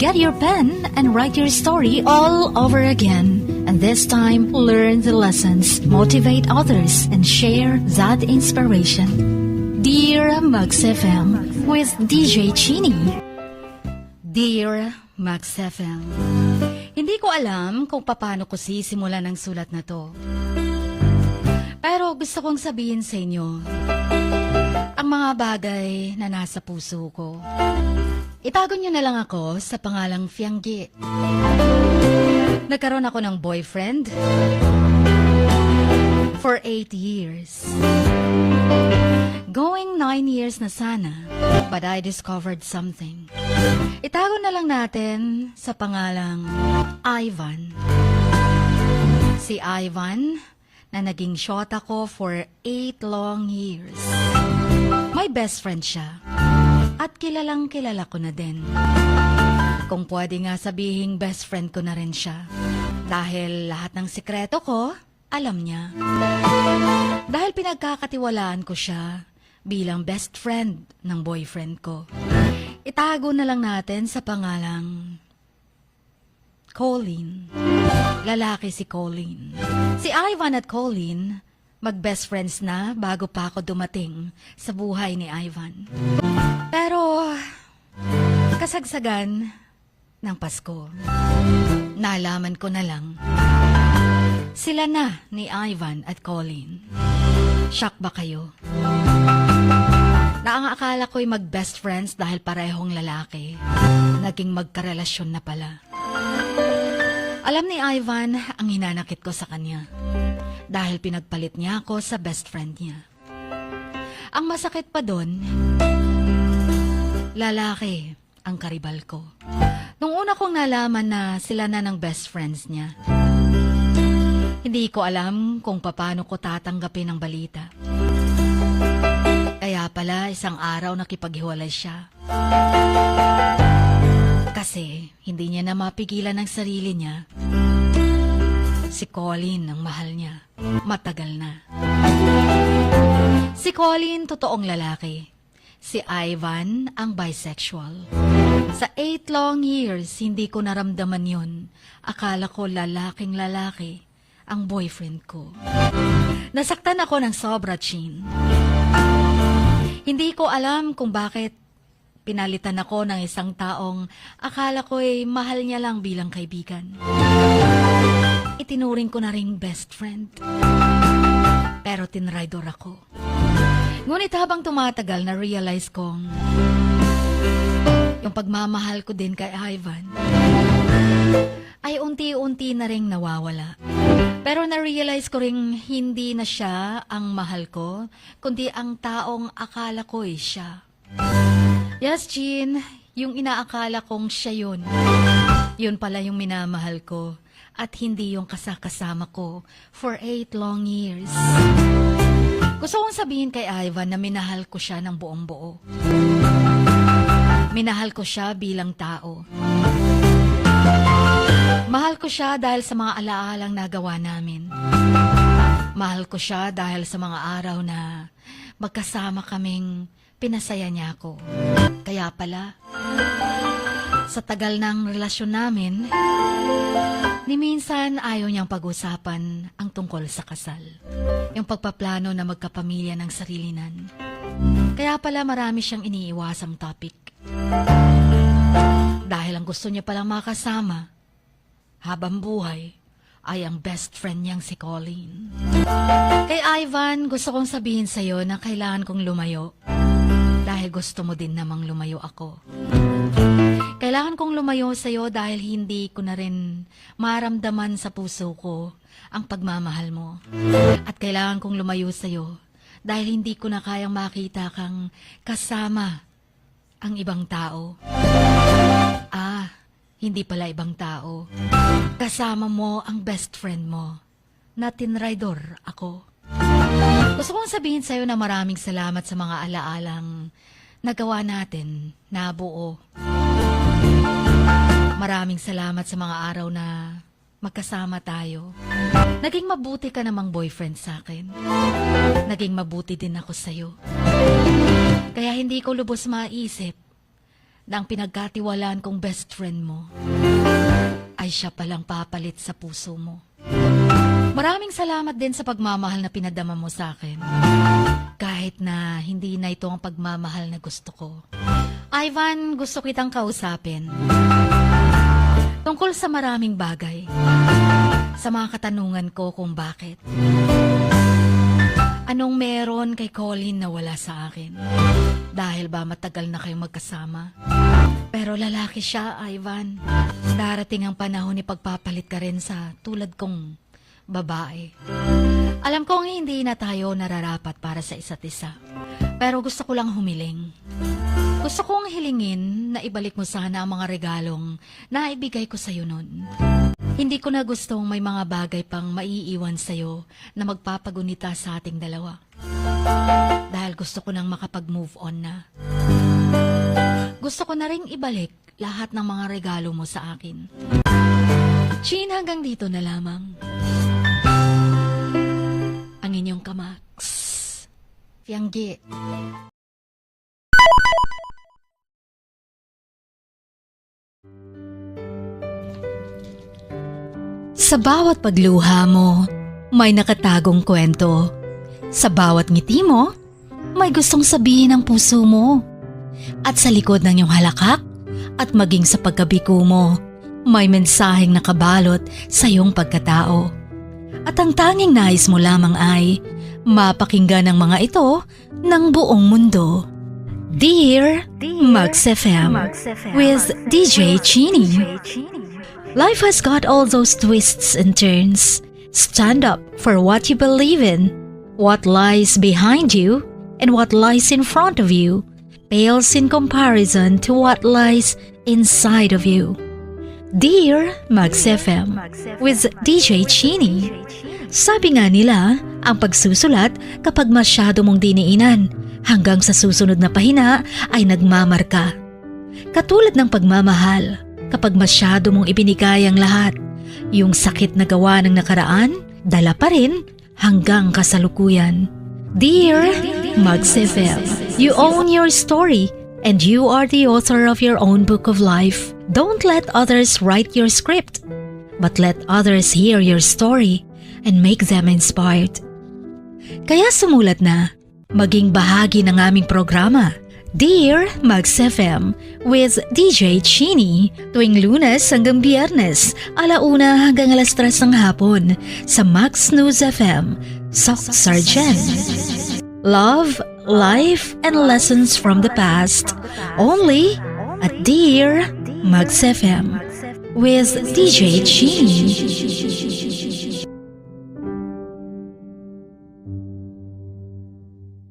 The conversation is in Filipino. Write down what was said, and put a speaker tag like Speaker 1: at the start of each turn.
Speaker 1: Get your pen and write your story all over again. And this time, learn the lessons, motivate others, and share that inspiration. Dear Max FM with DJ Chini. Dear Max FM, hindi ko alam kung paano ko sisimulan ang sulat na to. Pero gusto kong sabihin sa inyo ang mga bagay na nasa puso ko. Itago niyo na lang ako sa pangalang Fianggi. Nagkaroon ako ng boyfriend for 8 years. Going 9 years na sana, but I discovered something. Itago na lang natin sa pangalang Ivan. Si Ivan na naging shota ko for 8 long years. My best friend siya. At kilalang kilala ko na din. Kung pwede nga sabihing best friend ko na rin siya. Dahil lahat ng sikreto ko, alam niya. Dahil pinagkakatiwalaan ko siya bilang best friend ng boyfriend ko. Itago na lang natin sa pangalang Colleen. Lalaki si Colleen. Si Ivan at Colleen, mag-best friends na bago pa ako dumating sa buhay ni Ivan. Pero, kasagsagan ng Pasko, nalaman ko na lang, sila na ni Ivan at Colleen. Shock ba kayo? Na ang akala ko'y mag-best friends dahil parehong lalaki, naging magkarelasyon na pala. Alam ni Ivan ang hinanakit ko sa kanya dahil pinagpalit niya ako sa best friend niya. Ang masakit pa doon, lalaki ang karibal ko. Nung una kong nalaman na sila na ng best friends niya, hindi ko alam kung paano ko tatanggapin ang balita. Kaya pala isang araw nakipaghiwalay siya. Kasi hindi niya na mapigilan ang sarili niya. Si Colleen ang mahal niya. Matagal na. Si Colleen totoong lalaki. Si Ivan ang bisexual. Sa 8 long years, hindi ko naramdaman yun. Akala ko lalaking lalaki ang boyfriend ko. Nasaktan ako ng sobra, Chin. Hindi ko alam kung bakit pinalitan ako ng isang taong akala ko'y mahal niya lang bilang kaibigan. Itinuring ko na ring best friend. Pero tinraidor ako. Ngunit habang tumatagal, na-realize kong yung pagmamahal ko din kay Ivan ay unti-unti na ring nawawala. Pero na-realize ko ring hindi na siya ang mahal ko, kundi ang taong akala ko'y siya. Yes, Jean, yung inaakala kong siya yun. Yun pala yung minamahal ko at hindi yung kasakasama ko for 8 long years. Gusto kong sabihin kay Ivan na minahal ko siya ng buong buo. Minahal ko siya bilang tao. Mahal ko siya dahil sa mga alaalang nagawa namin. Mahal ko siya dahil sa mga araw na magkasama kaming pinasaya niya ako. Kaya pala, sa tagal ng relasyon namin, ni minsan ayaw niyang pag-usapan ang tungkol sa kasal. Yung pagpaplano na magkapamilya ng sarilinan. Kaya pala marami siyang iniiwasang topic. Dahil ang gusto niya palang makasama habang buhay ay ang best friend niyang si Colleen. Kay Ivan, gusto kong sabihin sa'yo na kailangan kong lumayo. Dahil gusto mo din namang lumayo ako. Kailangan kong lumayo sa'yo dahil hindi ko na rin maramdaman sa puso ko ang pagmamahal mo. At kailangan kong lumayo sa'yo dahil hindi ko na kayang makita kang kasama ang ibang tao. Hindi pala ibang tao. Kasama mo ang best friend mo na tinraidor ako. Gusto kong sabihin sa'yo na maraming salamat sa mga alaalang nagawa natin na buo. Maraming salamat sa mga araw na magkasama tayo. Naging mabuti ka namang boyfriend sa akin. Naging mabuti din ako sa'yo. Kaya hindi ko lubos maisip na ang pinagkatiwalaan kong best friend mo ay siya palang papalit sa puso mo. Maraming salamat din sa pagmamahal na pinadama mo sa akin. Kahit na hindi na ito ang pagmamahal na gusto ko. Ivan, gusto kitang kausapin. Tungkol sa maraming bagay. Sa mga katanungan ko kung bakit. Anong meron kay Colin na wala sa akin? Dahil ba matagal na kayong magkasama? Pero lalaki siya, Ivan. Darating ang panahon ni pagpapalit ka rin sa tulad kong babae. Alam kong hindi na tayo nararapat para sa isa't isa. Pero gusto ko lang humiling. Gusto kong hilingin na ibalik mo sana ang mga regalong na ibigay ko sa'yo noon. Hindi ko na gustong may mga bagay pang maiiwan sa'yo na magpapagunita sa ating dalawa. Dahil gusto ko nang makapag-move on na. Gusto ko na ring ibalik lahat ng mga regalo mo sa akin. Chin, hanggang dito na lamang. Ang inyong kamaks. Fianggi. Sa bawat pagluha mo, may nakatagong kwento. Sa bawat ngiti mo, may gustong sabihin ang puso mo. At sa likod ng iyong halakak at maging sa pagkabiko mo, may mensaheng nakabalot sa iyong pagkatao. At ang tanging nais mo lamang ay mapakinggan ang mga ito ng buong mundo. Dear Max FM with DJ Chini. Life has got all those twists and turns. Stand up for what you believe in. What lies behind you and what lies in front of you pales in comparison to what lies inside of you. Dear Max FM with DJ Chini. Sabi nga nila, ang pagsusulat kapag masyado mong diniinan hanggang sa susunod na pahina ay nagmamarka. Katulad ng pagmamahal, kapag masyado mong ibinigay ang lahat, yung sakit na gawa ng nakaraan, dala pa rin hanggang kasalukuyan. Dear Max FM, you own your story and you are the author of your own book of life. Don't let others write your script, but let others hear your story and make them inspired. Kaya sumulat na, maging bahagi ng aming programa. Dear Max FM with DJ Chini tuwing Lunes hanggang Biyernes, 1:00 hanggang 3:00 ng hapon sa Max News FM, Sock Sargent. Love, life, and lessons from the past. Only at Dear Max FM with DJ Chini.